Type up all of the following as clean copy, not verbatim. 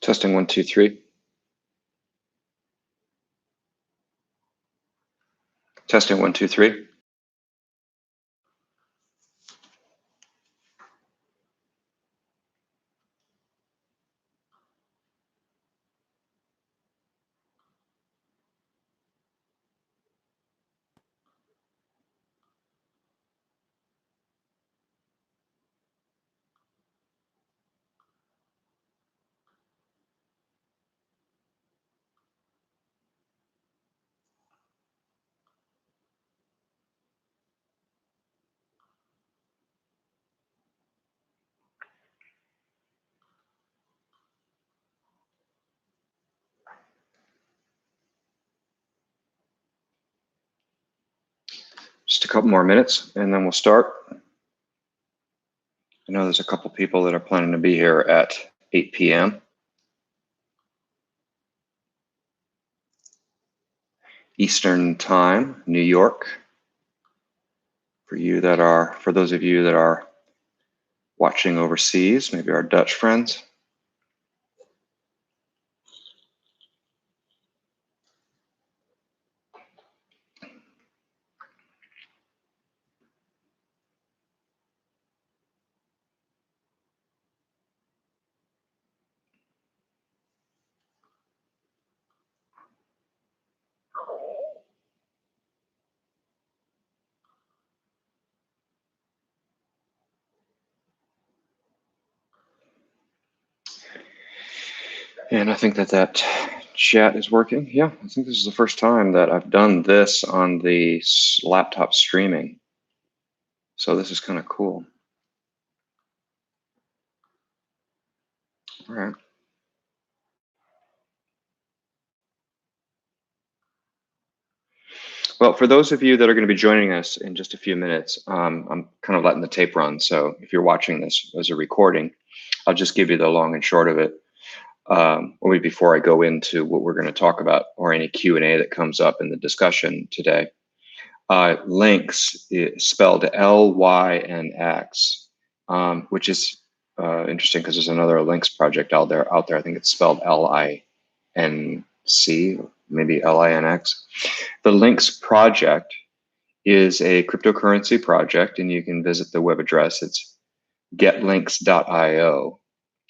Testing 1, 2, 3. Testing 1, 2, 3. Just a couple more minutes and then we'll start. I know there's a couple people that are planning to be here at 8 p.m. Eastern Time, New York. For those of you that are watching overseas, maybe our Dutch friends. And I think that chat is working. Yeah, I think this is the first time that I've done this on the laptop streaming. So this is kind of cool. All right. Well, for those of you that are going to be joining us in just a few minutes, I'm kind of letting the tape run. So if you're watching this as a recording, I'll just give you the long and short of it. Or before I go into what we're going to talk about or any Q&A that comes up in the discussion today. Lynx is spelled L-Y-N-X, which is interesting because there's another Lynx project out there. I think it's spelled L-I-N-C, maybe L-I-N-X. The Lynx project is a cryptocurrency project, and you can visit the web address. It's getlynx.io.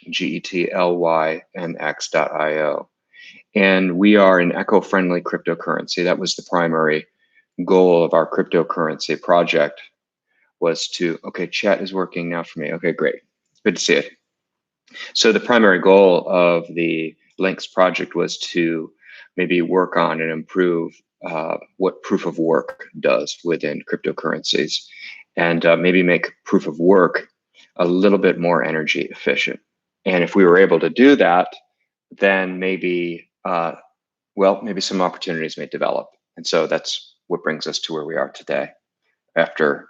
getlynx.io. And we are an eco-friendly cryptocurrency. That was the primary goal of our cryptocurrency project, was to, okay, chat is working now for me. Okay, great. Good to see it. So the primary goal of the Lynx project was to maybe work on and improve what proof of work does within cryptocurrencies, and maybe make proof of work a little bit more energy efficient. And if we were able to do that, then maybe, maybe some opportunities may develop. And so that's what brings us to where we are today. After,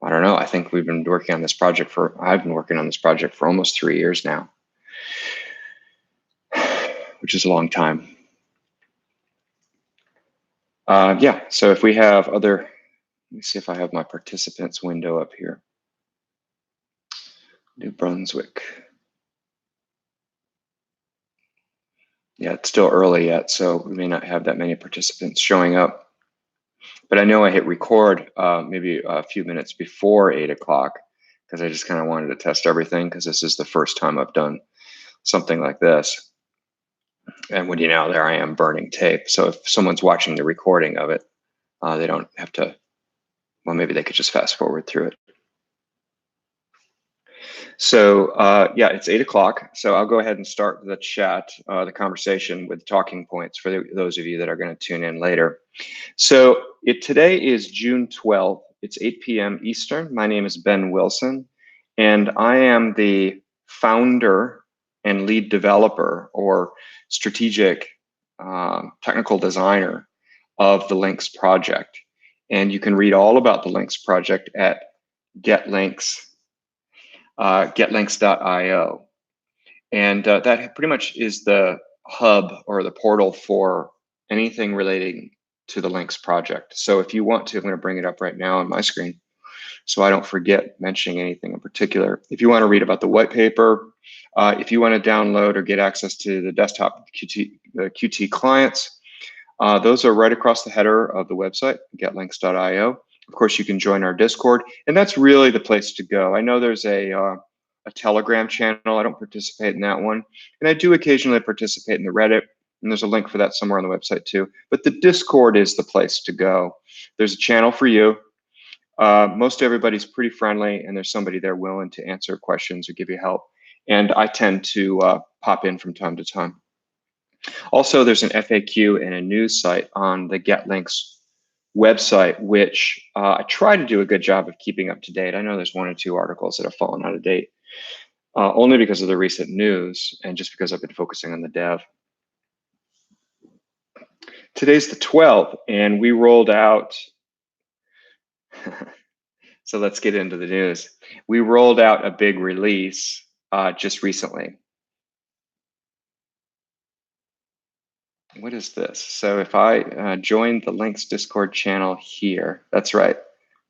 I don't know, I think I've been working on this project for almost 3 years now, which is a long time. So if we have let me see if I have my participants window up here. New Brunswick. Yeah, it's still early yet, so we may not have that many participants showing up. But I know I hit record maybe a few minutes before 8 o'clock because I just kind of wanted to test everything, because this is the first time I've done something like this. And when there I am burning tape. So if someone's watching the recording of it, they don't have to, well, maybe they could just fast forward through it. So it's 8 o'clock. So I'll go ahead and start the chat, the conversation with talking points for those of you that are going to tune in later. So today is June 12th. It's 8 p.m. Eastern. My name is Ben Wilson, and I am the founder and lead developer or strategic technical designer of the Lynx project. And you can read all about the Lynx project at getlynx.io. And that pretty much is the hub or the portal for anything relating to the Lynx project. So if you want to, I'm going to bring it up right now on my screen so I don't forget mentioning anything in particular. If you want to read about the white paper, If you want to download or get access to the desktop QT clients, those are right across the header of the website, getlynx.io. Of course, you can join our Discord, and that's really the place to go. I know there's a Telegram channel. I don't participate in that one, and I do occasionally participate in the Reddit, and there's a link for that somewhere on the website too. But the Discord is the place to go. There's a channel for you. Most everybody's pretty friendly, and there's somebody there willing to answer questions or give you help. And I tend to pop in from time to time. Also, there's an FAQ and a news site on the GetLynx website, which I try to do a good job of keeping up to date. I know there's 1 or 2 articles that have fallen out of date, only because of the recent news and just because I've been focusing on the dev. Today's the 12th, and we rolled out, so let's get into the news. We rolled out a big release just recently. What is this? So if I join the Lynx Discord channel here, that's right.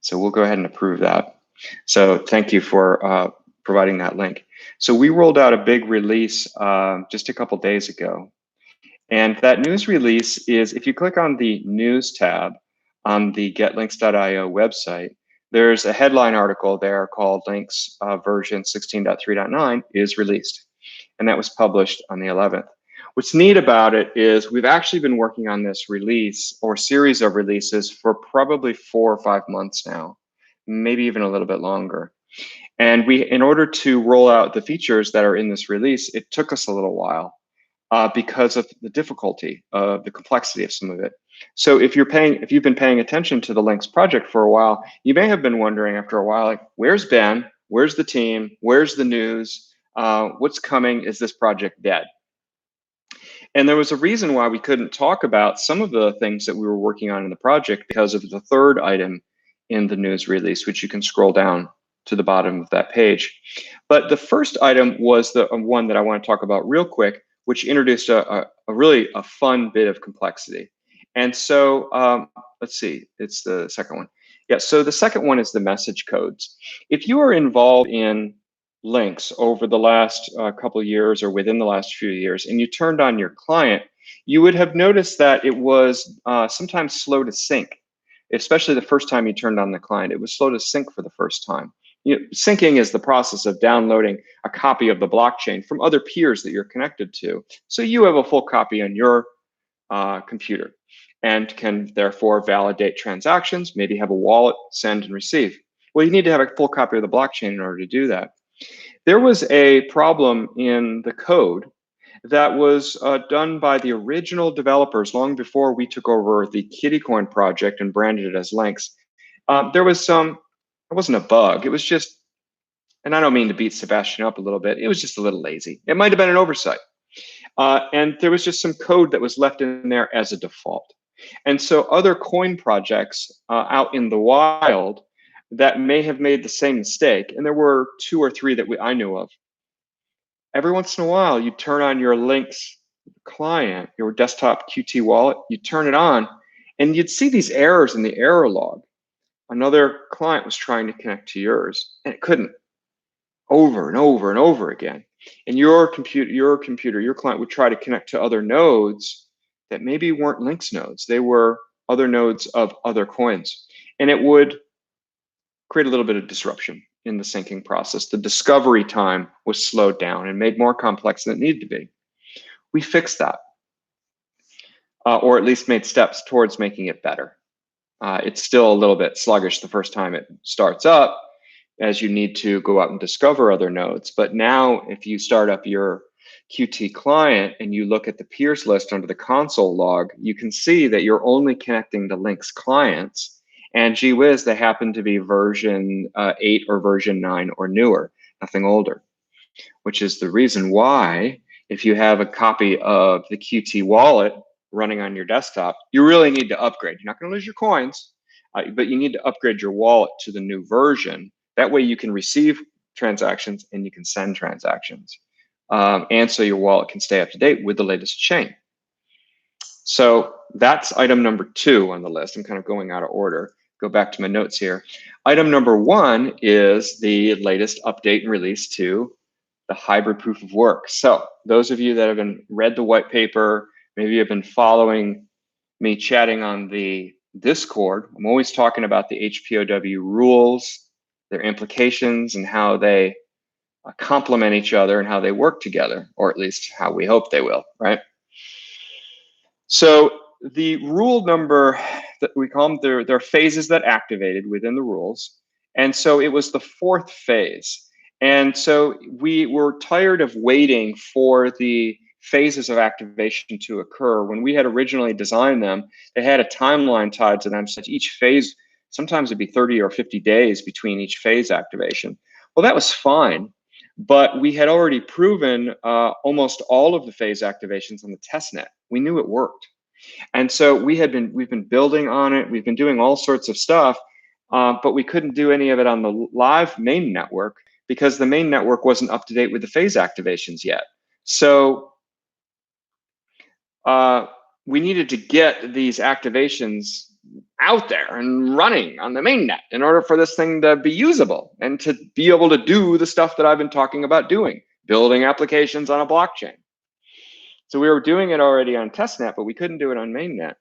So we'll go ahead and approve that. So thank you for providing that link. So we rolled out a big release just a couple days ago. And that news release is, if you click on the news tab on the getlynx.io website, there's a headline article there called Lynx version 16.3.9 is released. And that was published on the 11th. What's neat about it is we've actually been working on this release or series of releases for probably 4 or 5 months now, maybe even a little bit longer. And in order to roll out the features that are in this release, it took us a little while because of the difficulty, the complexity of some of it. So if you've been paying attention to the Lynx project for a while, you may have been wondering after a while, like, where's Ben? Where's the team? Where's the news? What's coming? Is this project dead? And there was a reason why we couldn't talk about some of the things that we were working on in the project because of the third item in the news release, which you can scroll down to the bottom of that page. But the first item was the one that I want to talk about real quick, which introduced a really fun bit of complexity. And so let's see, it's the second one. Yeah, so the second one is the message codes. If you are involved in Lynx over the last couple of years or within the last few years, and you turned on your client, you would have noticed that it was sometimes slow to sync, especially the first time you turned on the client. It was slow to sync for the first time. Syncing is the process of downloading a copy of the blockchain from other peers that you're connected to. So you have a full copy on your computer and can therefore validate transactions, maybe have a wallet, send and receive. Well, you need to have a full copy of the blockchain in order to do that. There was a problem in the code that was done by the original developers long before we took over the Kittycoin project and branded it as Lynx. There was some, it wasn't a bug, it was just, and I don't mean to beat Sebastian up a little bit, it was just a little lazy. It might have been an oversight. And there was just some code that was left in there as a default. And so other coin projects out in the wild that may have made the same mistake, and there were 2 or 3 that I knew of. Every once in a while, you turn on your Lynx client, your desktop QT wallet, you turn it on, and you'd see these errors in the error log. Another client was trying to connect to yours, and it couldn't, over and over and over again. And your client would try to connect to other nodes that maybe weren't Lynx nodes. They were other nodes of other coins. And it would create a little bit of disruption in the syncing process. The discovery time was slowed down and made more complex than it needed to be. We fixed that, or at least made steps towards making it better. It's still a little bit sluggish the first time it starts up, as you need to go out and discover other nodes. But now if you start up your QT client and you look at the peers list under the console log, you can see that you're only connecting to Lynx clients. And gee whiz, they happen to be version 8 or version 9 or newer, nothing older, which is the reason why if you have a copy of the QT wallet running on your desktop, you really need to upgrade. You're not going to lose your coins, but you need to upgrade your wallet to the new version. That way you can receive transactions and you can send transactions. And so your wallet can stay up to date with the latest chain. So that's item number 2 on the list. I'm kind of going out of order. Go back to my notes here. Item number 1 is the latest update and release to the hybrid proof of work. So those of you that have been read the white paper, maybe have been following me chatting on the Discord, I'm always talking about the HPOW rules, their implications, and how they complement each other and how they work together, or at least how we hope they will, right? So the rule number that we call them, there are phases that activated within the rules. And so it was the fourth phase. And so we were tired of waiting for the phases of activation to occur. When we had originally designed them, they had a timeline tied to them, such each phase, sometimes it'd be 30 or 50 days between each phase activation. Well, that was fine, but we had already proven almost all of the phase activations on the test net. We knew it worked. And so we've been building on it. We've been doing all sorts of stuff, but we couldn't do any of it on the live main network because the main network wasn't up to date with the phase activations yet. So we needed to get these activations out there and running on the mainnet in order for this thing to be usable and to be able to do the stuff that I've been talking about doing, building applications on a blockchain. So we were doing it already on testnet, but we couldn't do it on mainnet.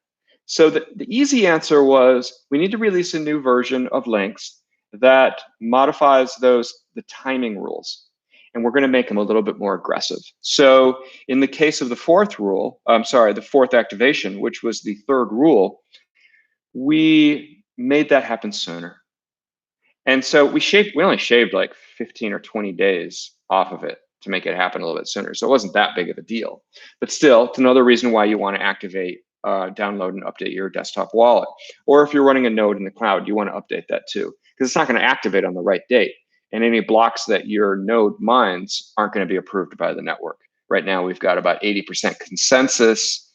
So the easy answer was we need to release a new version of Lynx that modifies the timing rules. And we're going to make them a little bit more aggressive. So in the case of the fourth rule, the fourth activation, which was the third rule, we made that happen sooner. And so we only shaved like 15 or 20 days off of it to make it happen a little bit sooner. So it wasn't that big of a deal. But still, it's another reason why you want to activate, download and update your desktop wallet. Or if you're running a node in the cloud, you want to update that too, because it's not going to activate on the right date. And any blocks that your node mines aren't going to be approved by the network. Right now, we've got about 80% consensus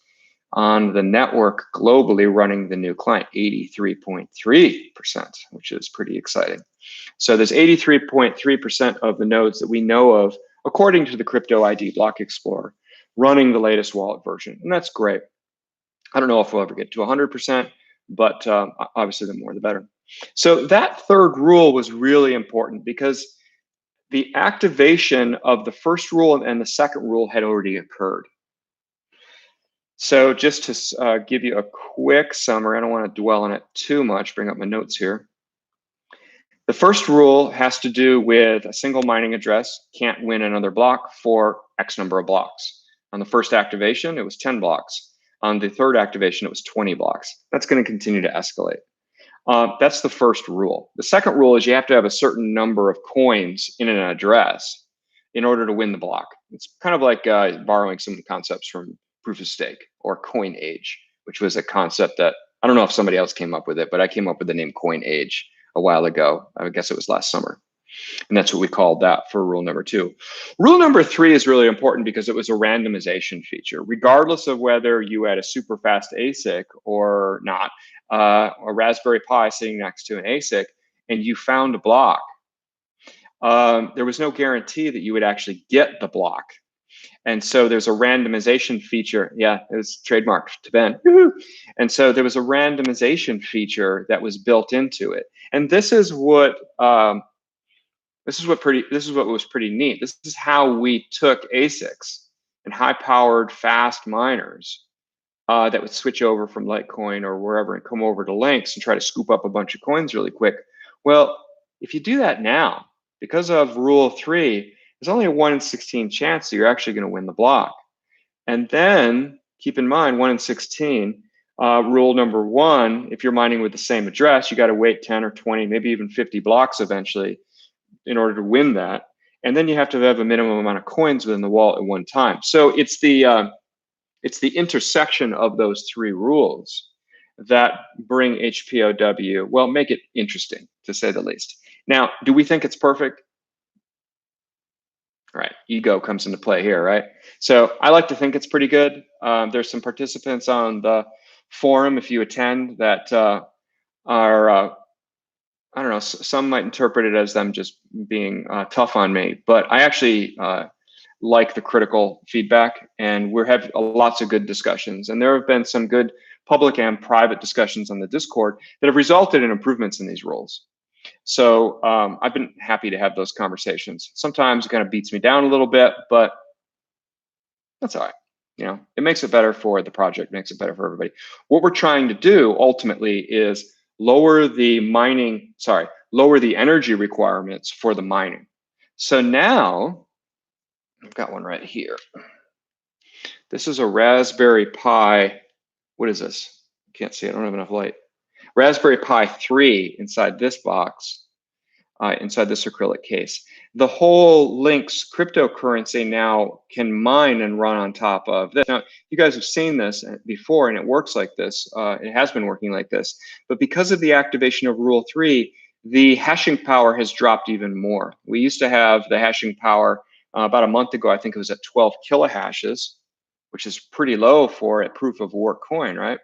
on the network globally running the new client, 83.3%, which is pretty exciting. So there's 83.3% of the nodes that we know of, according to the Crypto ID Block Explorer, running the latest wallet version. And that's great. I don't know if we'll ever get to 100%, but obviously the more the better. So that third rule was really important because the activation of the first rule and the second rule had already occurred. So just to give you a quick summary, I don't want to dwell on it too much, bring up my notes here. The first rule has to do with a single mining address can't win another block for X number of blocks. On the first activation, it was 10 blocks. On the third activation, it was 20 blocks. That's going to continue to escalate. That's the first rule. The second rule is you have to have a certain number of coins in an address in order to win the block. It's kind of like borrowing some concepts from proof of stake or coin age, which was a concept that I don't know if somebody else came up with it, but I came up with the name coin age a while ago. I guess it was last summer. And that's what we called that for rule number 2. Rule number 3 is really important because it was a randomization feature. Regardless of whether you had a super fast ASIC or not, a Raspberry Pi sitting next to an ASIC, and you found a block, there was no guarantee that you would actually get the block. And so there's a randomization feature. Yeah, it was trademarked to Ben. And so there was a randomization feature that was built into it. And this is what was pretty neat. This is how we took ASICs and high-powered fast miners that would switch over from Litecoin or wherever and come over to Lynx and try to scoop up a bunch of coins really quick. Well, if you do that now, because of rule 3, there's only a 1 in 16 chance that you're actually going to win the block. And then keep in mind, 1 in 16, rule number 1, if you're mining with the same address, you got to wait 10 or 20, maybe even 50 blocks eventually in order to win that. And then you have to have a minimum amount of coins within the wallet at one time. So it's the intersection of those 3 rules that bring HPOW, well, make it interesting, to say the least. Now, do we think it's perfect? All right, ego comes into play here, right? So I like to think it's pretty good. There's some participants on the forum, if you attend, that are, I don't know, some might interpret it as them just being tough on me, but I actually like the critical feedback, and we're having lots of good discussions. And there have been some good public and private discussions on the Discord that have resulted in improvements in these rules. So I've been happy to have those conversations. Sometimes it kind of beats me down a little bit, but that's all right. You know, it makes it better for the project, makes it better for everybody. What we're trying to do ultimately is lower the energy requirements for the mining. So now I've got one right here. This is a Raspberry Pi. What is this? Can't see it. I don't have enough light. Raspberry Pi 3 inside this box. Inside this acrylic case. The whole Lynx cryptocurrency now can mine and run on top of this. Now, you guys have seen this before, and it works like this. It has been working like this. But because of the activation of Rule 3, the hashing power has dropped even more. We used to have the hashing power about a month ago. I think it was at 12 kilohashes, which is pretty low for a proof of work coin, right?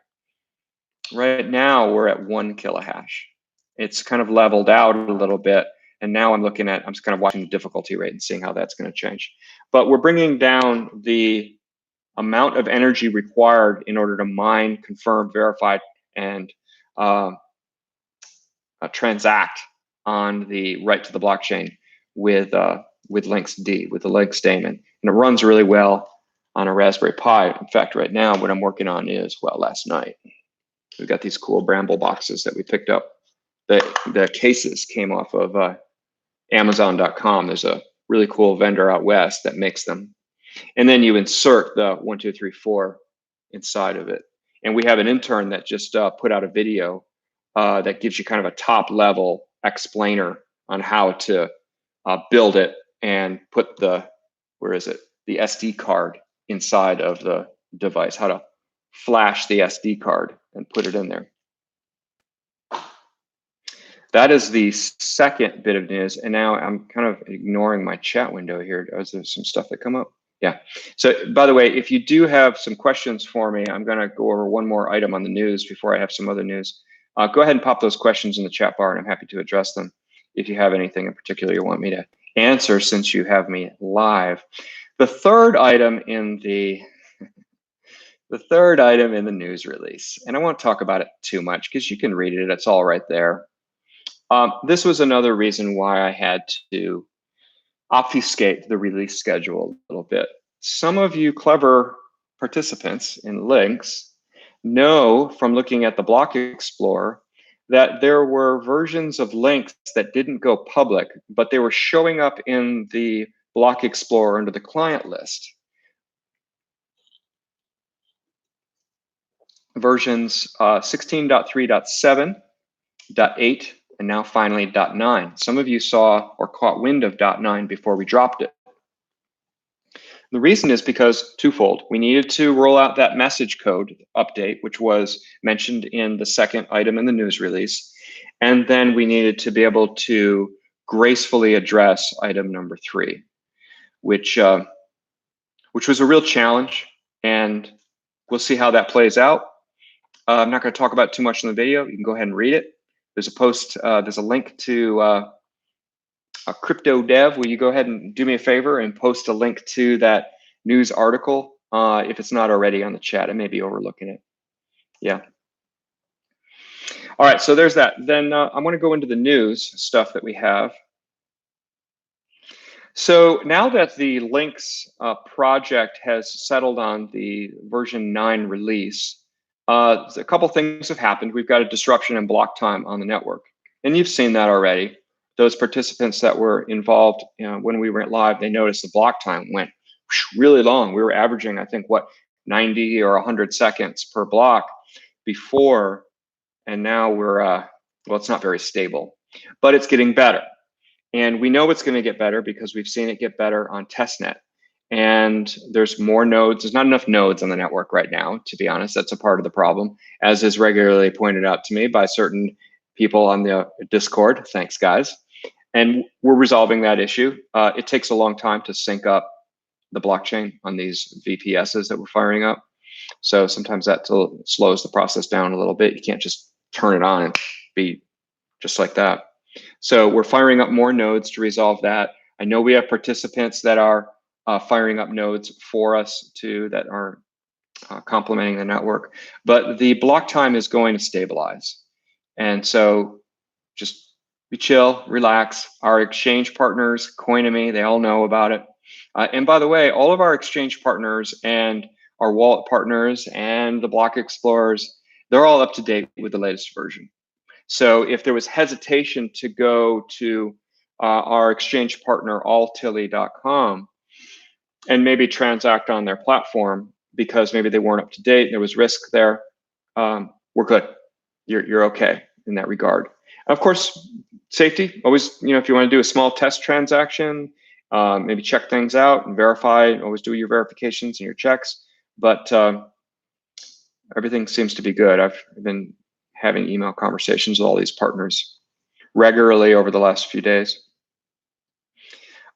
Right now, we're at 1 kilohash. It's kind of leveled out a little bit. And now I'm just kind of watching the difficulty rate and seeing how that's going to change. But we're bringing down the amount of energy required in order to mine, confirm, verify, and transact on the right to the blockchain with Lynx D, with the Lynx daemon. And it runs really well on a Raspberry Pi. In fact, right now, what I'm working on is, well, last night, we've got these cool Bramble boxes that we picked up. The cases came off of Amazon.com. There's a really cool vendor out west that makes them. And then you insert the 1, 2, 3, 4 inside of it. And we have an intern that just put out a video that gives you kind of a top level explainer on how to build it and put the SD card inside of the device, how to flash the SD card and put it in there. That is the second bit of news. And now I'm kind of ignoring my chat window here. Is there some stuff that come up? Yeah. So by the way, if you do have some questions for me, I'm going to go over one more item on the news before I have some other news. Go ahead and pop those questions in the chat bar, and I'm happy to address them if you have anything in particular you want me to answer since you have me live. The third item in the news release, and I won't talk about it too much because you can read it. It's all right there. This was another reason why I had to obfuscate the release schedule a little bit. Some of you clever participants in Lynx know from looking at the Block Explorer that there were versions of Lynx that didn't go public, but they were showing up in the Block Explorer under the client list. Versions 16.3.7.8, and now finally .9. Some of you saw or caught wind of .9 before we dropped it. The reason is because twofold. We needed to roll out that message code update, which was mentioned in the second item in the news release. And then we needed to be able to gracefully address item number 3, which was a real challenge. And we'll see how that plays out. I'm not going to talk about it too much in the video. You can go ahead and read it. There's a post, there's a link to a crypto dev. Will you go ahead and do me a favor and post a link to that news article if it's not already on the chat? I may be overlooking it. Yeah. All right, so there's that. Then I'm going to go into the news stuff that we have. So now that the Lynx project has settled on the version 9 release, a couple things have happened. We've got a disruption in block time on the network. And you've seen that already. Those participants that were involved when we went live, they noticed the block time went really long. We were averaging, I think, 90 or 100 seconds per block before. And now we're, well, it's not very stable, but it's getting better. And we know it's going to get better because we've seen it get better on testnet. And there's more nodes. There's not enough nodes on the network right now, to be honest. That's a part of the problem, as is regularly pointed out to me by certain people on the Discord. Thanks, guys. And we're resolving that issue. It takes a long time to sync up the blockchain on these VPSs that we're firing up. So sometimes that slows the process down a little bit. You can't just turn it on and be just like that. So we're firing up more nodes to resolve that. I know we have participants that are firing up nodes for us too, that are complementing the network, but the block time is going to stabilize. And so just We chill, relax. Our exchange partners, Coinomy, they all know about it. And by the way, all of our exchange partners and our wallet partners and the block explorers, they're all up to date with the latest version. So if there was hesitation to go to our exchange partner, alltilly.com, and maybe transact on their platform because maybe they weren't up to date and there was risk there, we're good. You're okay in that regard. Of course, safety, always, if you want to do a small test transaction, maybe check things out and verify, always do your verifications and your checks. But everything seems to be good. I've been having email conversations with all these partners regularly over the last few days.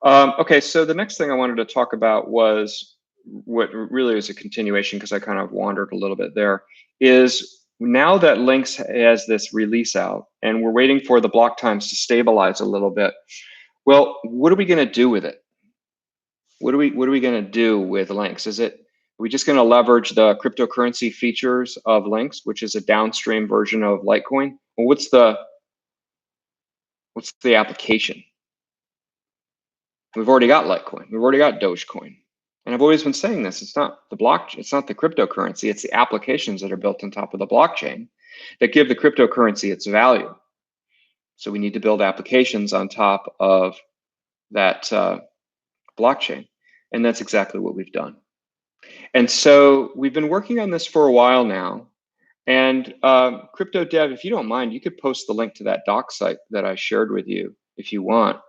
Okay, so the next thing I wanted to talk about was what really is a continuation, because I kind of wandered a little bit there, is now that Lynx has this release out and we're waiting for the block times to stabilize a little bit. Well, what are we going to do with it? What are we going to do with Lynx? Are we just going to leverage the cryptocurrency features of Lynx, which is a downstream version of Litecoin? Well, what's the application? We've already got Litecoin. We've already got Dogecoin. And I've always been saying this, it's not the cryptocurrency, it's the applications that are built on top of the blockchain that give the cryptocurrency its value. So we need to build applications on top of that blockchain. And that's exactly what we've done. And so we've been working on this for a while now. And Crypto Dev, if you don't mind, you could post the link to that doc site that I shared with you if you want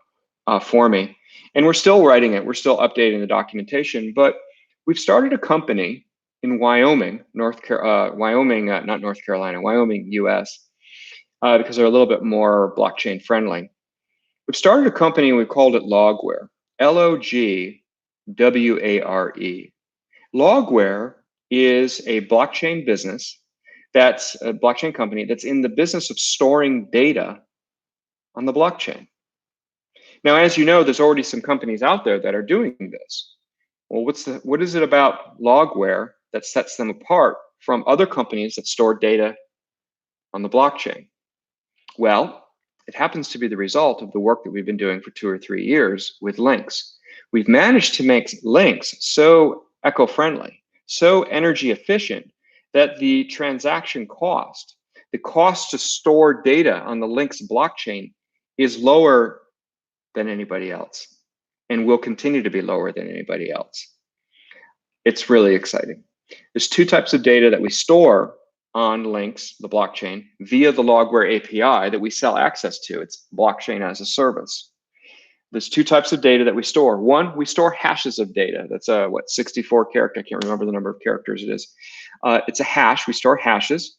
for me. And we're still writing it. We're still updating the documentation, but we've started a company in Wyoming, not North Carolina, Wyoming, US, because they're a little bit more blockchain friendly. We've started a company and we've called it Logware, Logware. Logware is a blockchain business that's a blockchain company that's in the business of storing data on the blockchain. Now, as you know, there's already some companies out there that are doing this. Well, what is it about Logware that sets them apart from other companies that store data on the blockchain? Well, it happens to be the result of the work that we've been doing for 2 or 3 years with Lynx. We've managed to make Lynx so eco-friendly, so energy efficient, that the transaction cost, the cost to store data on the Lynx blockchain, is lower than anybody else and will continue to be lower than anybody else. It's really exciting. There's 2 types of data that we store on Lynx, the blockchain, via the Logware API that we sell access to. It's blockchain as a service. There's 2 types of data that we store. One, we store hashes of data. That's 64 character. I can't remember the number of characters it is. It's a hash. We store hashes.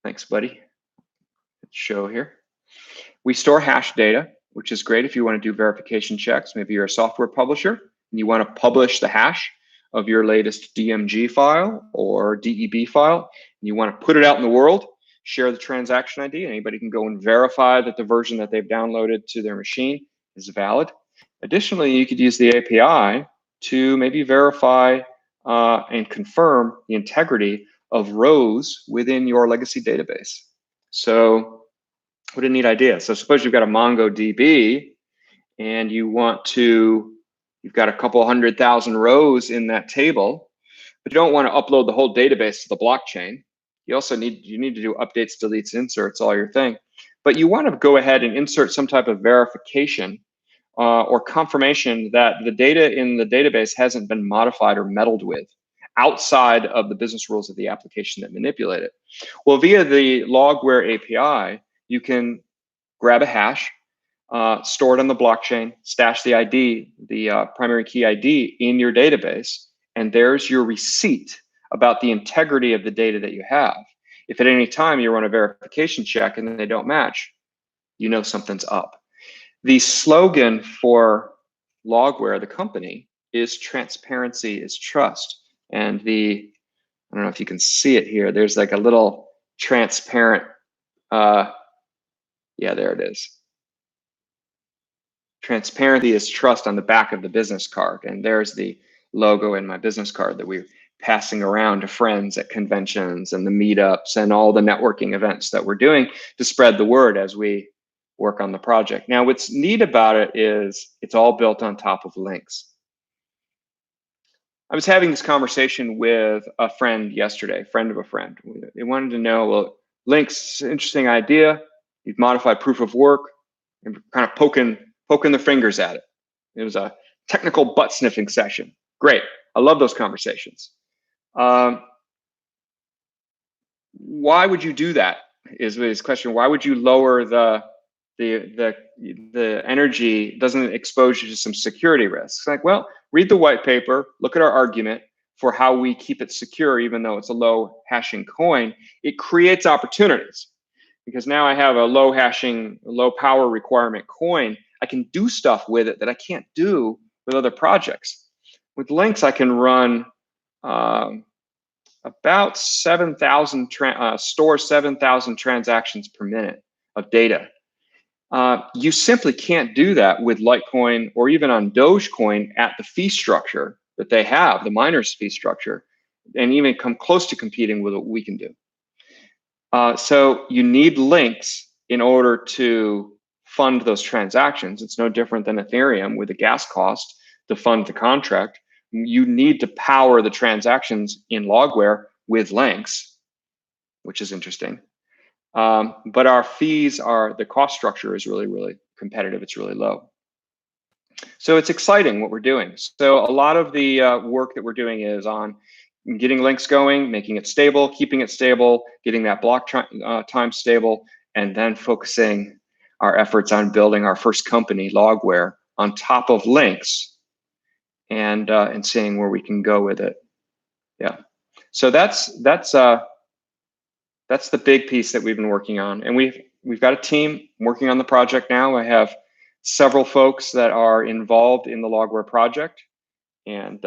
Thanks, buddy. Let's show here. We store hash data, which is great if you want to do verification checks. Maybe you're a software publisher and you want to publish the hash of your latest DMG file or DEB file, and you want to put it out in the world, share the transaction ID. Anybody can go and verify that the version that they've downloaded to their machine is valid. Additionally, you could use the API to maybe verify and confirm the integrity of rows within your legacy database. So what a neat idea. So suppose you've got a MongoDB and you've got a couple 100,000 rows in that table, but you don't want to upload the whole database to the blockchain. You also need to do updates, deletes, inserts, all your thing. But you want to go ahead and insert some type of verification or confirmation that the data in the database hasn't been modified or meddled with outside of the business rules of the application that manipulate it. Well, via the Logware API, you can grab a hash, store it on the blockchain, stash the ID, the primary key ID in your database, and there's your receipt about the integrity of the data that you have. If at any time you run a verification check and they don't match, you know something's up. The slogan for Logware, the company, is transparency is trust. And I don't know if you can see it here, there's like a little transparent, yeah, there it is. Transparency is trust on the back of the business card. And there's the logo in my business card that we're passing around to friends at conventions and the meetups and all the networking events that we're doing to spread the word as we work on the project. Now, what's neat about it is it's all built on top of Lynx. I was having this conversation with a friend yesterday, friend of a friend. They wanted to know, well, Lynx, interesting idea. You've modified proof of work and kind of poking their fingers at it. It was a technical butt sniffing session. Great. I love those conversations. Why would you do that? Is his question. Why would you lower the energy? Doesn't expose you to some security risks? Like, well, read the white paper, look at our argument for how we keep it secure, even though it's a low hashing coin. It creates opportunities because now I have a low hashing, low power requirement coin. I can do stuff with it that I can't do with other projects. With Lynx, I can run about 7,000 store 7,000 transactions per minute of data. You simply can't do that with Litecoin or even on Dogecoin at the fee structure that they have, the miners' fee structure, and even come close to competing with what we can do. So you need Lynx in order to fund those transactions. It's no different than Ethereum with a gas cost to fund the contract. You need to power the transactions in Logware with Lynx, which is interesting. But our fees are, the cost structure is really, really competitive. It's really low. So it's exciting what we're doing. So a lot of the work that we're doing is on getting Lynx going, making it stable, keeping it stable, getting that block time stable, and then focusing our efforts on building our first company, Logware, on top of Lynx, and seeing where we can go with it. Yeah. So that's the big piece that we've been working on, and we've got a team working on the project now. I have several folks that are involved in the Logware project, and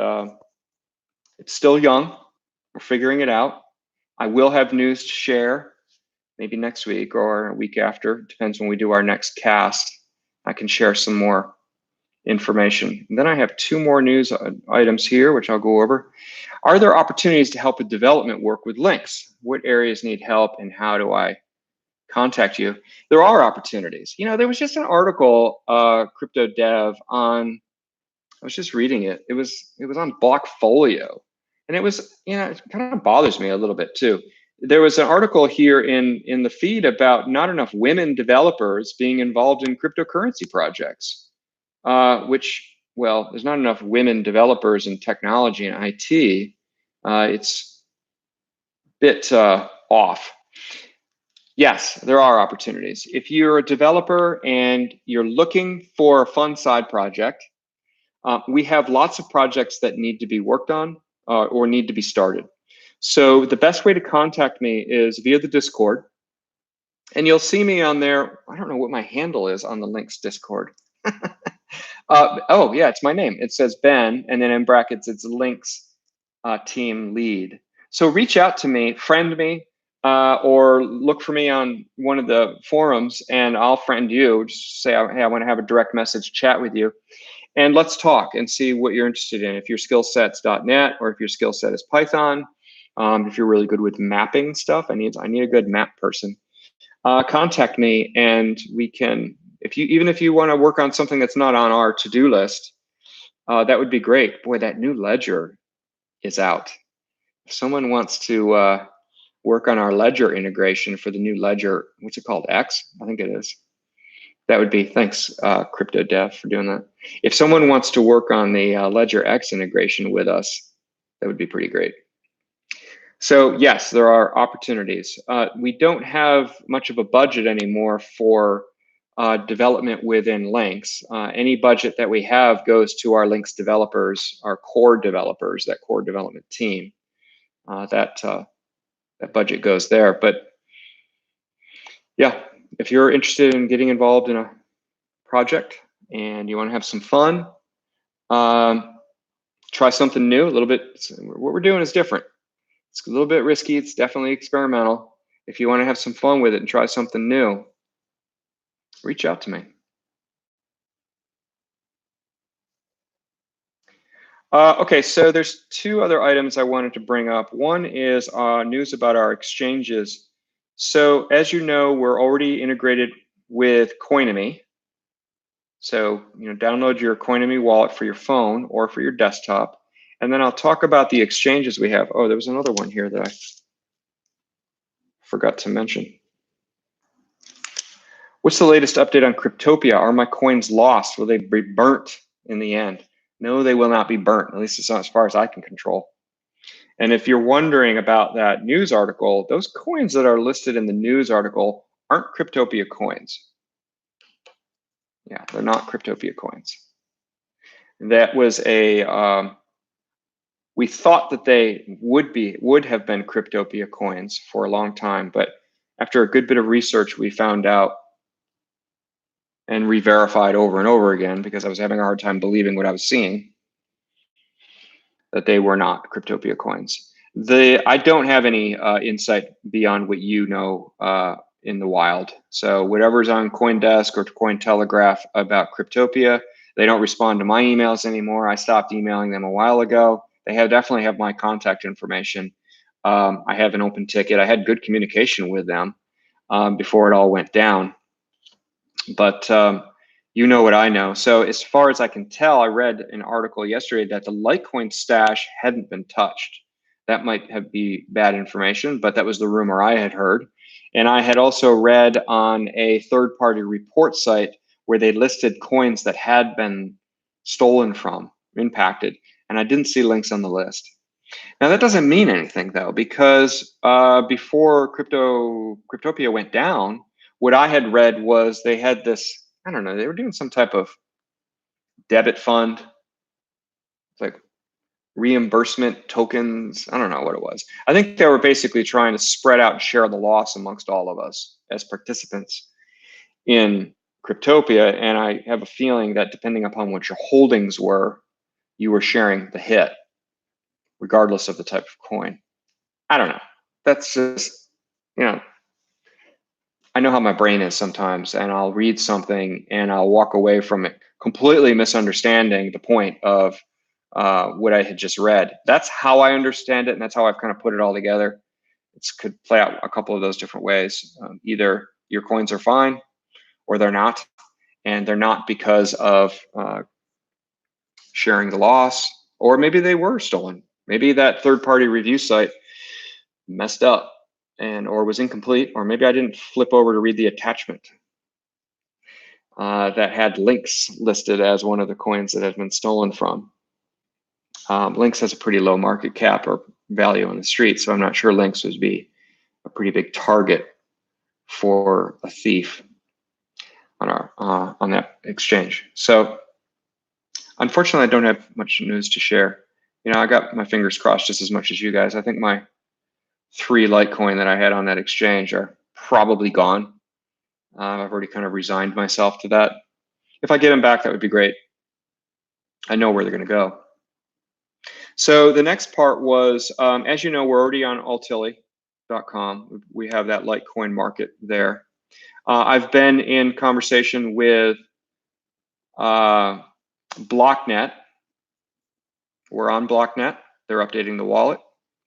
it's still young. We're figuring it out. I will have news to share maybe next week or a week after. Depends when we do our next cast. I can share some more information. And then I have two more news items here, which I'll go over. Are there opportunities to help with development work with Lynx? What areas need help and how do I contact you? There are opportunities. You know, there was just an article, Crypto Dev on, I was just reading it. It was on Blockfolio. And it was, you know, it kind of bothers me a little bit too. There was an article here in the feed about not enough women developers being involved in cryptocurrency projects, which, well, there's not enough women developers in technology and IT. It's a bit off. Yes, there are opportunities. If you're a developer and you're looking for a fun side project, we have lots of projects that need to be worked on or need to be started. So the best way to contact me is via the Discord. And you'll see me on there. I don't know what my handle is on the Lynx Discord. Oh, yeah, it's my name. It says Ben, and then in brackets, it's Lynx team lead. So reach out to me, friend me, or look for me on one of the forums, and I'll friend you. Just say, hey, I want to have a direct message chat with you. And let's talk and see what you're interested in. If your skill set's .NET or if your skill set is Python, if you're really good with mapping stuff, I need a good map person. Contact me and we can, even if you want to work on something that's not on our to-do list, that would be great. Boy, that new ledger is out. If someone wants to work on our ledger integration for the new ledger, what's it called? X? I think it is. That would be, thanks, Crypto Dev, for doing that. If someone wants to work on the Ledger X integration with us, that would be pretty great. So yes, there are opportunities. We don't have much of a budget anymore for development within Lynx. Any budget that we have goes to our Lynx developers, our core developers, that core development team. That budget goes there. But yeah, if you're interested in getting involved in a project and you want to have some fun, try something new, a little bit. What we're doing is different. It's a little bit risky. It's definitely experimental. If you want to have some fun with it and try something new, reach out to me. Okay, so there's two other items I wanted to bring up. One is news about our exchanges. So as you know, we're already integrated with Coinomy. So, download your Coinomy wallet for your phone or for your desktop. And then I'll talk about the exchanges we have. Oh, there was another one here that I forgot to mention. What's the latest update on Cryptopia? Are my coins lost? Will they be burnt in the end? No, they will not be burnt, at least it's not as far as I can control. And if you're wondering about that news article, those coins that are listed in the news article aren't Cryptopia coins. Yeah, they're not Cryptopia coins. That was we thought that they would have been Cryptopia coins for a long time, but after a good bit of research, we found out and re-verified over and over again, because I was having a hard time believing what I was seeing, that they were not Cryptopia coins. I don't have any insight beyond what you know in the wild. So whatever's on CoinDesk or Cointelegraph about Cryptopia, they don't respond to my emails anymore. I stopped emailing them a while ago. They definitely have my contact information. I have an open ticket. I had good communication with them before it all went down. But you know what I know. So as far as I can tell, I read an article yesterday that the Litecoin stash hadn't been touched. That might be bad information, but that was the rumor I had heard. And I had also read on a third-party report site where they listed coins that had been stolen from, impacted, and I didn't see Lynx on the list. Now that doesn't mean anything though, because before Cryptopia went down, what I had read was they had this, I don't know, they were doing some type of debit fund, like reimbursement tokens. I don't know what it was. I think they were basically trying to spread out and share the loss amongst all of us as participants in Cryptopia. And I have a feeling that depending upon what your holdings were, you were sharing the hit, regardless of the type of coin. I don't know. That's just, I know how my brain is sometimes, and I'll read something and I'll walk away from it completely misunderstanding the point of what I had just read. That's how I understand it, and that's how I've kind of put it all together. It could play out a couple of those different ways. Either your coins are fine or they're not, and they're not because of sharing the loss, or maybe they were stolen. Maybe that third-party review site messed up or was incomplete, or maybe I didn't flip over to read the attachment that had Lynx listed as one of the coins that had been stolen from. Lynx has a pretty low market cap or value on the street, so I'm not sure Lynx would be a pretty big target for a thief on that exchange. So unfortunately, I don't have much news to share. I got my fingers crossed just as much as you guys. I think my 3 Litecoin that I had on that exchange are probably gone. I've already kind of resigned myself to that. If I get them back, that would be great. I know where they're going to go. So the next part was, as you know, we're already on altilli.com. We have that Litecoin market there. I've been in conversation with Blocknet. We're on Blocknet. They're updating the wallet.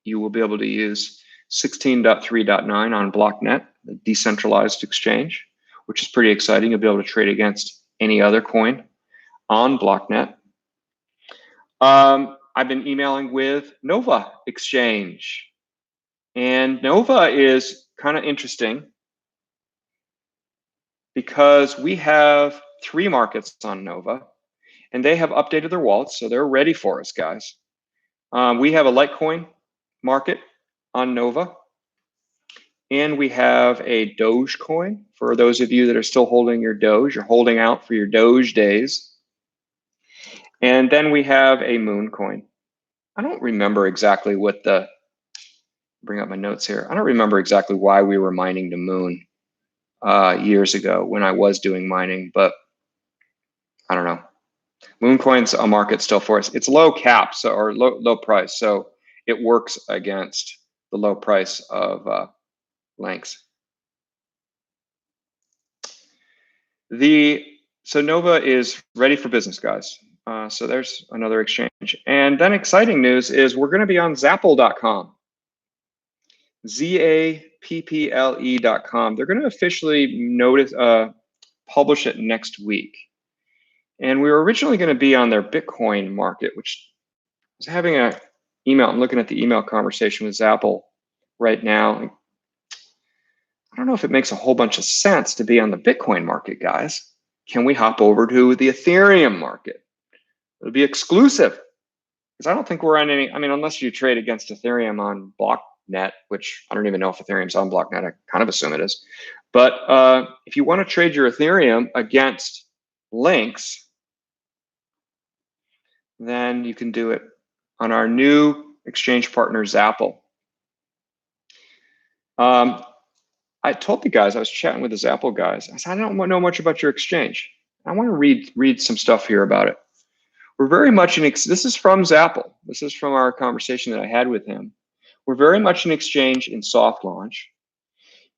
You will be able to use 16.3.9 on Blocknet, the decentralized exchange, which is pretty exciting. You'll be able to trade against any other coin on Blocknet. I've been emailing with Nova Exchange, and Nova is kind of interesting because we have 3 markets on Nova, and they have updated their wallets, so they're ready for us, guys. We have a Litecoin market on Nova, and we have a Doge coin for those of you that are still holding your Doge. You're holding out for your Doge days. And then we have a Moon coin. I don't remember exactly bring up my notes here. I don't remember exactly why we were mining the Moon years ago when I was doing mining, but I don't know. Mooncoin's a market still for us. It's low cap, or low price, so it works against the low price of Lynx. So Nova is ready for business, guys. So there's another exchange. And then exciting news is we're going to be on zapple.com. zapple.com. They're going to officially publish it next week. And we were originally going to be on their Bitcoin market, which I was having a email. I'm looking at the email conversation with Zapple right now. I don't know if it makes a whole bunch of sense to be on the Bitcoin market, guys. Can we hop over to the Ethereum market? It'll be exclusive, because I don't think we're on any, I mean, unless you trade against Ethereum on BlockNet, which I don't even know if Ethereum's on BlockNet. I kind of assume it is. But if you want to trade your Ethereum against Lynx, then you can do it on our new exchange partner, Zapple. I told the guys, I was chatting with the Zapple guys, I said, I don't know much about your exchange. I want to read some stuff here about it. We're very much this is from Zapple. This is from our conversation that I had with him. We're very much an exchange in soft launch,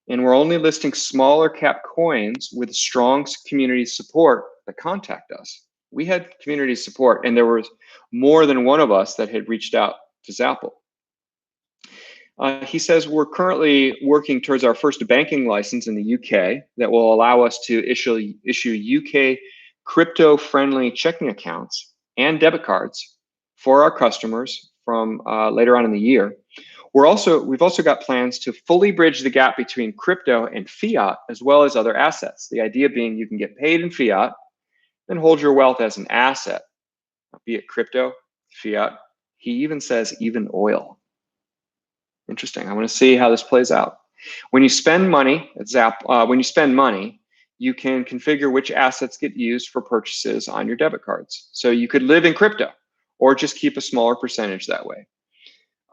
and we're only listing smaller cap coins with strong community support that contact us. We had community support, and there was more than one of us that had reached out to Zapple. He says we're currently working towards our first banking license in the UK that will allow us to issue UK crypto-friendly checking accounts and debit cards for our customers from later on in the year. We've also got plans to fully bridge the gap between crypto and fiat, as well as other assets. The idea being you can get paid in fiat and hold your wealth as an asset, be it crypto, fiat. He even says even oil. Interesting. I want to see how this plays out. When you spend money at when you spend money, you can configure which assets get used for purchases on your debit cards. So you could live in crypto or just keep a smaller percentage that way.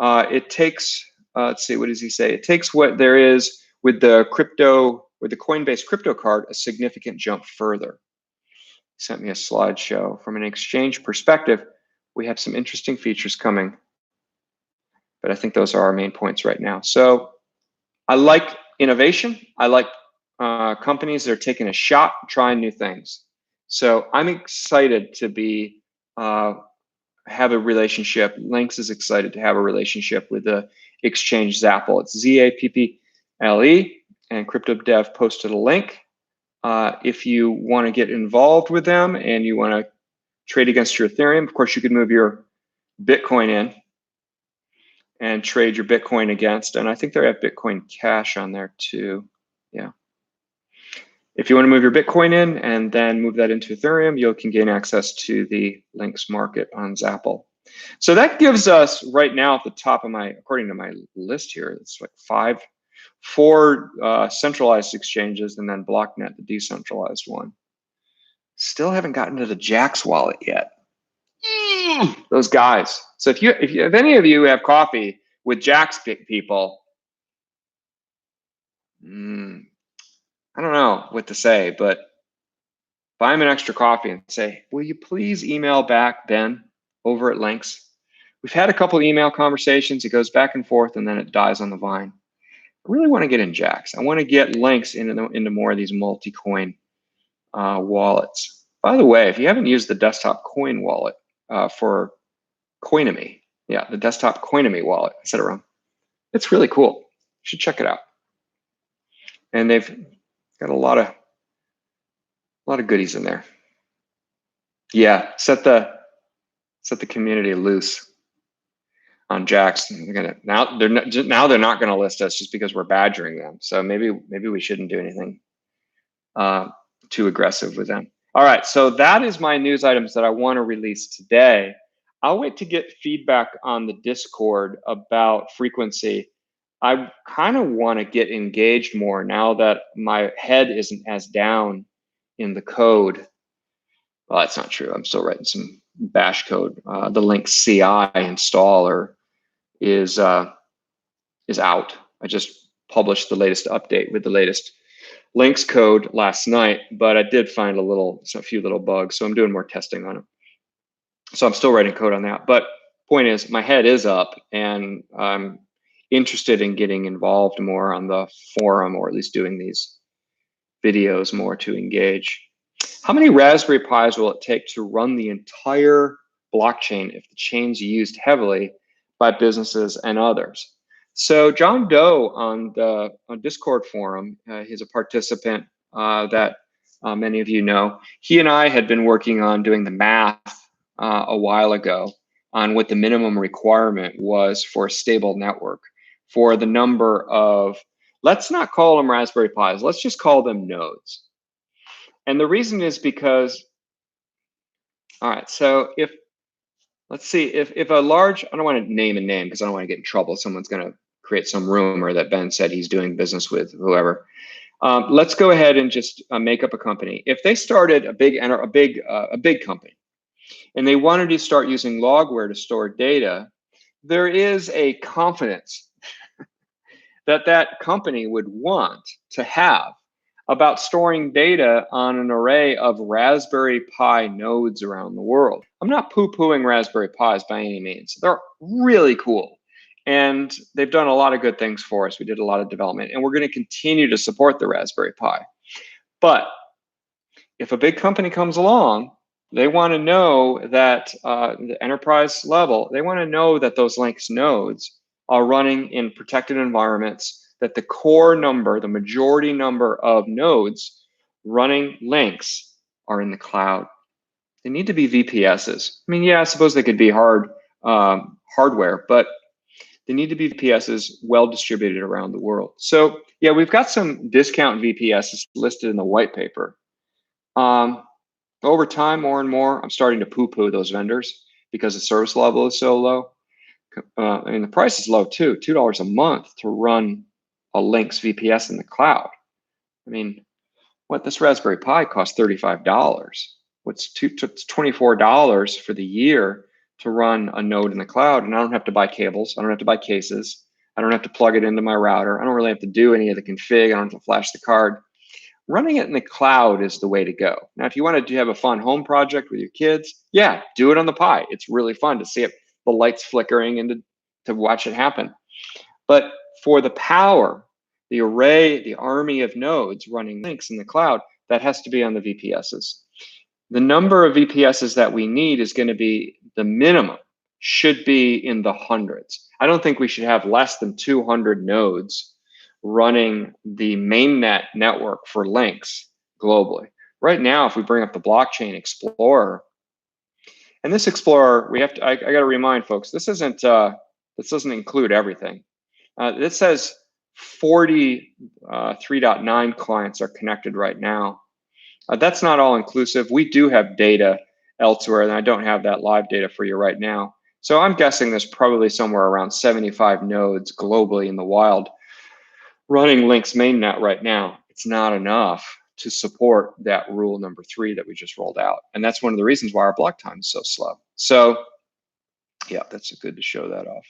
It takes, let's see, what does he say? It takes what there is with the Coinbase crypto card a significant jump further. He sent me a slideshow. From an exchange perspective, we have some interesting features coming, but I think those are our main points right now. So I like innovation. I like companies that are taking a shot, trying new things. So I'm excited to be have a relationship. Lynx is excited to have a relationship with the exchange Zapple. It's ZAPPLE, and CryptoDev posted a link. If you want to get involved with them and you want to trade against your Ethereum, of course, you could move your Bitcoin in and trade your Bitcoin against. And I think they have Bitcoin Cash on there too. Yeah. If you want to move your Bitcoin in and then move that into Ethereum, you can gain access to the Lynx market on Zapple. So that gives us right now at the top of according to my list here, it's like four centralized exchanges and then BlockNet, the decentralized one. Still haven't gotten to the Jax wallet yet. Those guys. So if any of you have coffee with Jax people, I don't know what to say, but buy him an extra coffee and say, will you please email back Ben over at Lynx? We've had a couple email conversations. It goes back and forth and then it dies on the vine. I really want to get in Jax. I want to get Lynx into more of these multi-coin wallets. By the way, if you haven't used the desktop coin wallet for Coinomy, yeah, the desktop Coinomy wallet, I said it wrong. It's really cool. You should check it out. And they've got a lot of goodies in there. Yeah, set the community loose on Jax. Now they're not gonna list us just because we're badgering them. So maybe we shouldn't do anything too aggressive with them. All right, so that is my news items that I want to release today. I'll wait to get feedback on the Discord about frequency. I kind of want to get engaged more now that my head isn't as down in the code. Well, that's not true. I'm still writing some bash code. The Lynx CI installer is out. I just published the latest update with the latest Lynx code last night, but I did find a few little bugs, so I'm doing more testing on it. So I'm still writing code on that. But point is, my head is up, and I'm interested in getting involved more on the forum, or at least doing these videos more to engage. How many Raspberry Pis will it take to run the entire blockchain if the chain's used heavily by businesses and others? So John Doe on the Discord forum, he's a participant that many of you know. He and I had been working on doing the math a while ago on what the minimum requirement was for a stable network for the number of, let's not call them Raspberry Pis, let's just call them nodes. And the reason is because, all right, so if, let's see, if a large, I don't want to name a name because I don't want to get in trouble. Someone's going to create some rumor that Ben said he's doing business with whoever. Let's go ahead and just make up a company. If they started a big company and they wanted to start using logware to store data, there is a confidence that that company would want to have about storing data on an array of Raspberry Pi nodes around the world. I'm not poo-pooing Raspberry Pis by any means. They're really cool. And they've done a lot of good things for us. We did a lot of development, and we're going to continue to support the Raspberry Pi. But if a big company comes along, they want to know that the enterprise level, they want to know that those Lynx nodes are running in protected environments, that the core number, the majority number of nodes running Lynx are in the cloud. They need to be VPSs. I mean, yeah, I suppose they could be hardware, but they need to be VPSs well distributed around the world. So yeah, we've got some discount VPSs listed in the white paper. Over time, more and more, I'm starting to poo-poo those vendors because the service level is so low. I mean, the price is low too, $2 a month to run a Lynx VPS in the cloud. I mean, what, this Raspberry Pi costs $35. What's $24 for the year to run a node in the cloud, and I don't have to buy cables, I don't have to buy cases, I don't have to plug it into my router, I don't really have to do any of the config, I don't have to flash the card. Running it in the cloud is the way to go. Now, if you want to have a fun home project with your kids, yeah, do it on the Pi. It's really fun to see it, the lights flickering and to watch it happen. But for the power, the array, the army of nodes running Lynx in the cloud, that has to be on the VPSs. The number of VPSs that we need is going to be the minimum, should be in the hundreds. I don't think we should have less than 200 nodes running the mainnet network for Lynx globally. Right now, if we bring up the blockchain explorer, and this explorer, we have to, I got to remind folks, this doesn't include everything. This says 40 3.9 clients are connected right now. That's not all inclusive. We do have data elsewhere, and I don't have that live data for you right now. So I'm guessing there's probably somewhere around 75 nodes globally in the wild running Lynx mainnet right now. It's not enough to support that rule number 3 that we just rolled out. And that's one of the reasons why our block time is so slow. So yeah, that's good to show that off.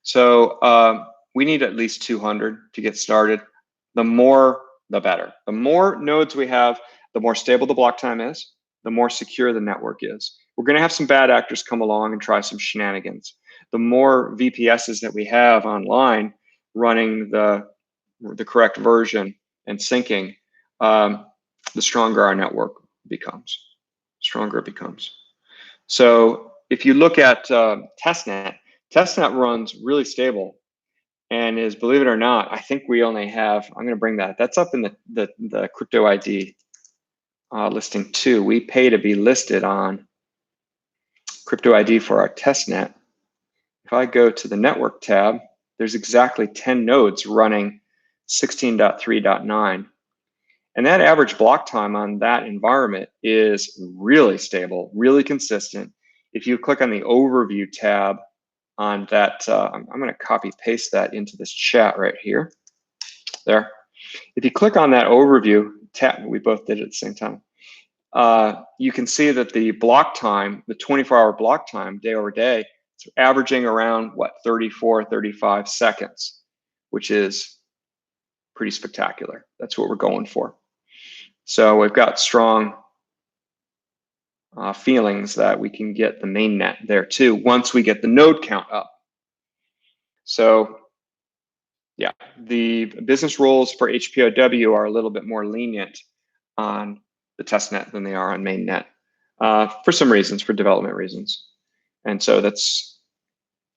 So we need at least 200 to get started. The more, the better. The more nodes we have, the more stable the block time is, the more secure the network is. We're going to have some bad actors come along and try some shenanigans. The more VPSs that we have online running the correct version and syncing, the stronger our network becomes. Stronger it becomes. So if you look at testnet runs really stable and is, believe it or not, I think we only have, I'm going to bring that's up in the crypto ID listing 2. We pay to be listed on crypto ID for our testnet. If I go to the network tab, there's exactly 10 nodes running 16.3.9. And that average block time on that environment is really stable, really consistent. If you click on the overview tab on that, I'm going to copy paste that into this chat right here. There. If you click on that overview tab, we both did it at the same time. You can see that the block time, the 24-hour block time, day over day, it's averaging around what, 34, 35 seconds, which is pretty spectacular. That's what we're going for. So we've got strong feelings that we can get the mainnet there too once we get the node count up. So yeah, the business rules for HPOW are a little bit more lenient on the testnet than they are on mainnet for some reasons, for development reasons. And so that's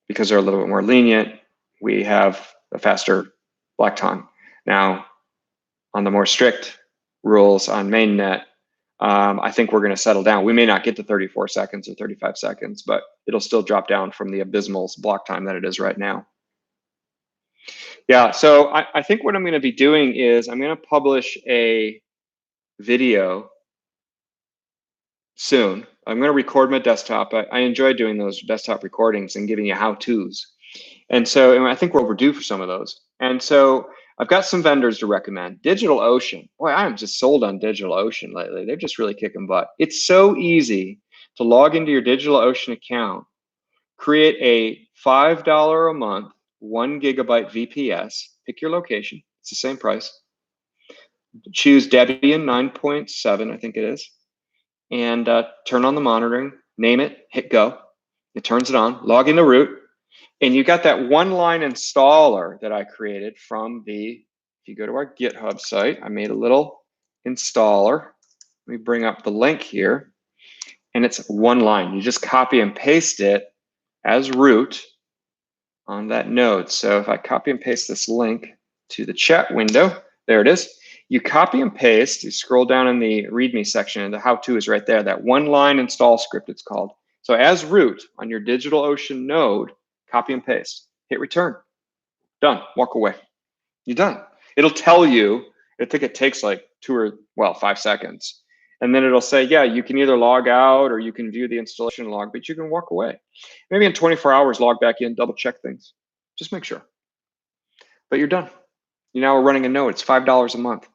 because they're a little bit more lenient, we have a faster block time. Now, on the more strict rules on mainnet, I think we're going to settle down. We may not get to 34 seconds or 35 seconds, but it'll still drop down from the abysmal block time that it is right now. Yeah, so I think what I'm going to be doing is I'm going to publish a video soon. I'm going to record my desktop. I enjoy doing those desktop recordings and giving you how-tos. And so I think we're overdue for some of those. And so I've got some vendors to recommend. DigitalOcean. Boy, I am just sold on DigitalOcean lately. They're just really kicking butt. It's so easy to log into your DigitalOcean account, create a $5 a month, 1 gigabyte VPS, pick your location. It's the same price. Choose Debian 9.7, I think it is, and turn on the monitoring, name it, hit go. It turns it on, log into root, and you got that one-line installer that I created from if you go to our GitHub site, I made a little installer. Let me bring up the link here, and it's one line. You just copy and paste it as root on that node. So if I copy and paste this link to the chat window, there it is. You copy and paste, you scroll down in the README section, and the how-to is right there, that one-line install script it's called. So as root on your DigitalOcean node, copy and paste, hit return, done, walk away, you're done. It'll tell you, I think it takes like 5 seconds. And then it'll say, yeah, you can either log out or you can view the installation log, but you can walk away. Maybe in 24 hours, log back in, double check things. Just make sure. But you're done. You now are running a node. It's $5 a month.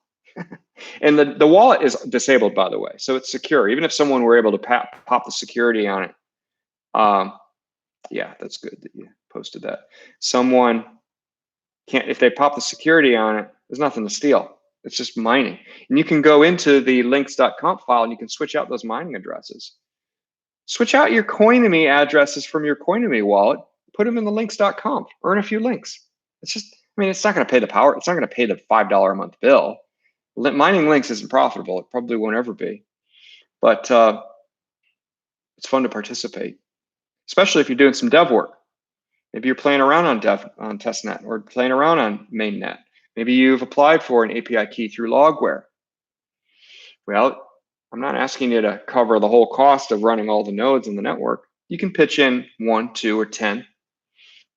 And the wallet is disabled, by the way. So it's secure. Even if someone were able to pop the security on it. Yeah, that's good that you posted that. Someone can't, if they pop the security on it, there's nothing to steal. It's just mining. And you can go into the lynx.conf file and you can switch out those mining addresses. Switch out your Coinomi addresses from your Coinomi wallet, put them in the lynx.conf, earn a few links. It's just, I mean, it's not going to pay the power. It's not going to pay the $5 a month bill. Mining links isn't profitable. It probably won't ever be. But it's fun to participate, especially if you're doing some dev work. Maybe you're playing around on testnet or playing around on mainnet. Maybe you've applied for an API key through Logware. Well, I'm not asking you to cover the whole cost of running all the nodes in the network. You can pitch in 1, 2, or 10.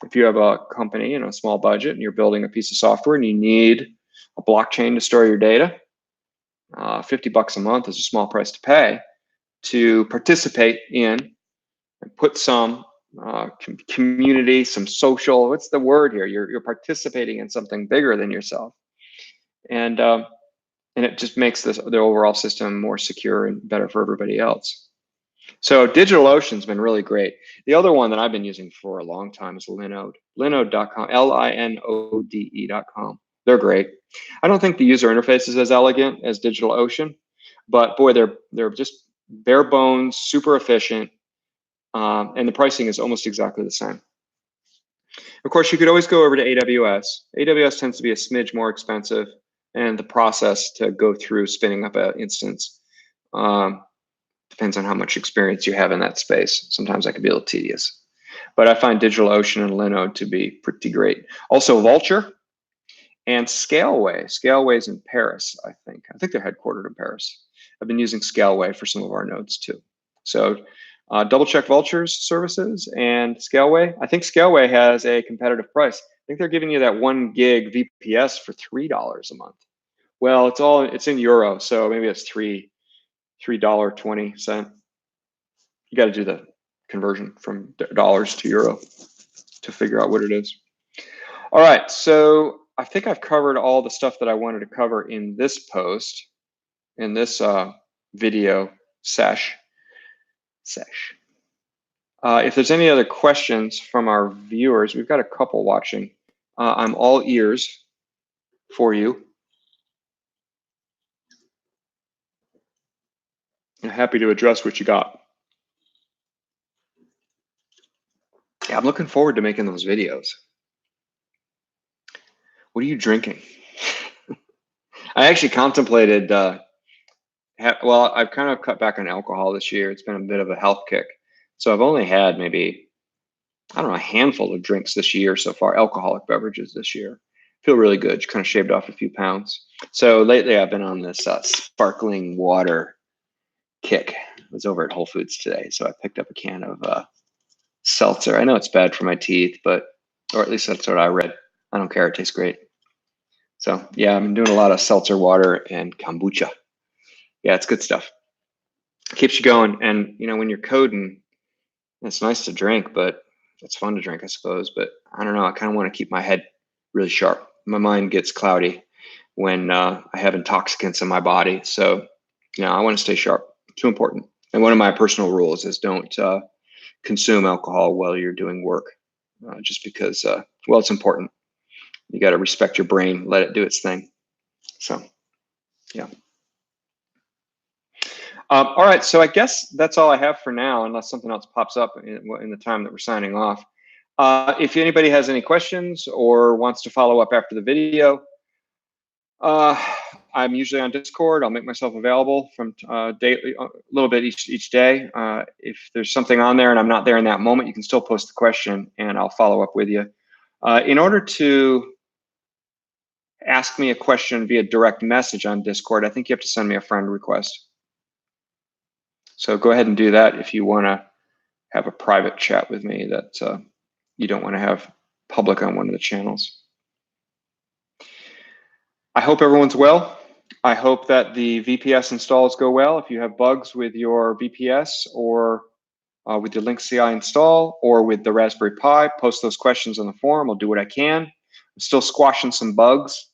If you have a company and a small budget and you're building a piece of software and you need a blockchain to store your data, $50 a month is a small price to pay to participate in and put some community, some social, what's the word here? You're participating in something bigger than yourself. And it just makes the overall system more secure and better for everybody else. So DigitalOcean's been really great. The other one that I've been using for a long time is Linode. Linode.com, Linode.com. They're great. I don't think the user interface is as elegant as DigitalOcean, but boy, they're just bare bones, super efficient, and the pricing is almost exactly the same. Of course, you could always go over to AWS. AWS tends to be a smidge more expensive, and the process to go through spinning up an instance depends on how much experience you have in that space. Sometimes that can be a little tedious. But I find DigitalOcean and Linode to be pretty great. Also, Vultr and Scaleway. Scaleway's in Paris, I think. I think they're headquartered in Paris. I've been using Scaleway for some of our nodes too. So double check Vultr's services and Scaleway. I think Scaleway has a competitive price. I think they're giving you that 1 gig VPS for $3 a month. Well, it's in euro, so maybe it's $3.20. You got to do the conversion from dollars to euro to figure out what it is. All right, so I think I've covered all the stuff that I wanted to cover in this post, in this video sesh. If there's any other questions from our viewers, we've got a couple watching. I'm all ears for you. I'm happy to address what you got. Yeah, I'm looking forward to making those videos. What are you drinking? I actually contemplated, well, I've kind of cut back on alcohol this year. It's been a bit of a health kick. So I've only had maybe, I don't know, a handful of drinks this year so far, alcoholic beverages this year. Feel really good, just kind of shaved off a few pounds. So lately I've been on this sparkling water kick. I was over at Whole Foods today, so I picked up a can of seltzer. I know it's bad for my teeth, but, or at least that's what I read. I don't care. It tastes great. So yeah, I'm doing a lot of seltzer water and kombucha. Yeah, it's good stuff. Keeps you going. And you know, when you're coding, it's nice to drink, but it's fun to drink, I suppose. But I don't know. I kind of want to keep my head really sharp. My mind gets cloudy when I have intoxicants in my body. So, you know, I want to stay sharp. Too important. And one of my personal rules is don't consume alcohol while you're doing work, just because, well, it's important. You got to respect your brain, let it do its thing. So, yeah. All right, so I guess that's all I have for now, unless something else pops up in the time that we're signing off. If anybody has any questions or wants to follow up after the video, I'm usually on Discord. I'll make myself available from daily, a little bit each day. If there's something on there and I'm not there in that moment, you can still post the question and I'll follow up with you. In order to ask me a question via direct message on Discord, I think you have to send me a friend request. So go ahead and do that if you want to have a private chat with me that you don't want to have public on one of the channels. I hope everyone's well. I hope that the VPS installs go well. If you have bugs with your VPS or with the Lynx CI install or with the Raspberry Pi, post those questions on the forum. I'll do what I can. I'm still squashing some bugs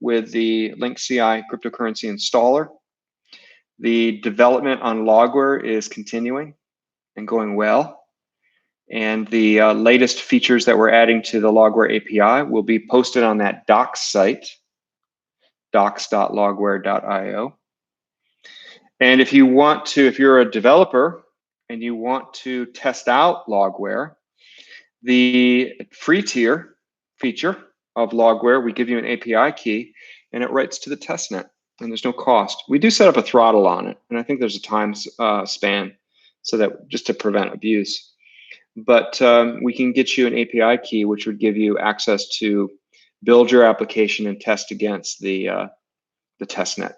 with the Lynx CI cryptocurrency installer. The development on Logware is continuing and going well. And the latest features that we're adding to the Logware API will be posted on that docs site, docs.logware.io. And if you want to, if you're a developer and you want to test out Logware, the free tier feature of Logware, we give you an API key and it writes to the testnet and there's no cost. We do set up a throttle on it, and I think there's a time span so that just to prevent abuse. But we can get you an API key, which would give you access to build your application and test against the testnet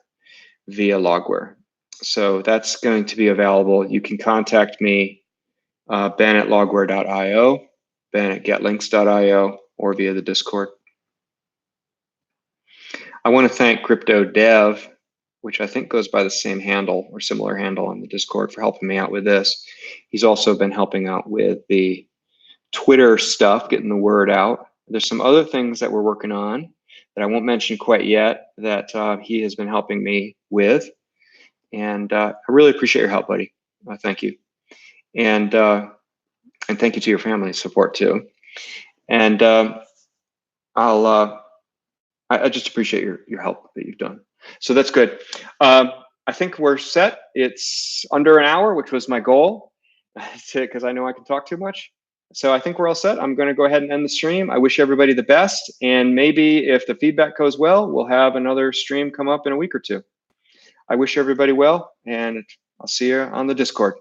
via Logware. So that's going to be available. You can contact me, Ben at logware.io, Ben at getlynx.io, or via the Discord. I want to thank Crypto Dev, which I think goes by the same handle or similar handle on the Discord, for helping me out with this. He's also been helping out with the Twitter stuff, getting the word out. There's some other things that we're working on that I won't mention quite yet that he has been helping me with. And I really appreciate your help, buddy. Thank you. And thank you to your family's support too. And I just appreciate your help that you've done. So that's good. I think we're set. It's under an hour, which was my goal, because I know I can talk too much. So I think we're all set. I'm going to go ahead and end the stream. I wish everybody the best. And maybe if the feedback goes well, we'll have another stream come up in a week or two. I wish everybody well, and I'll see you on the Discord.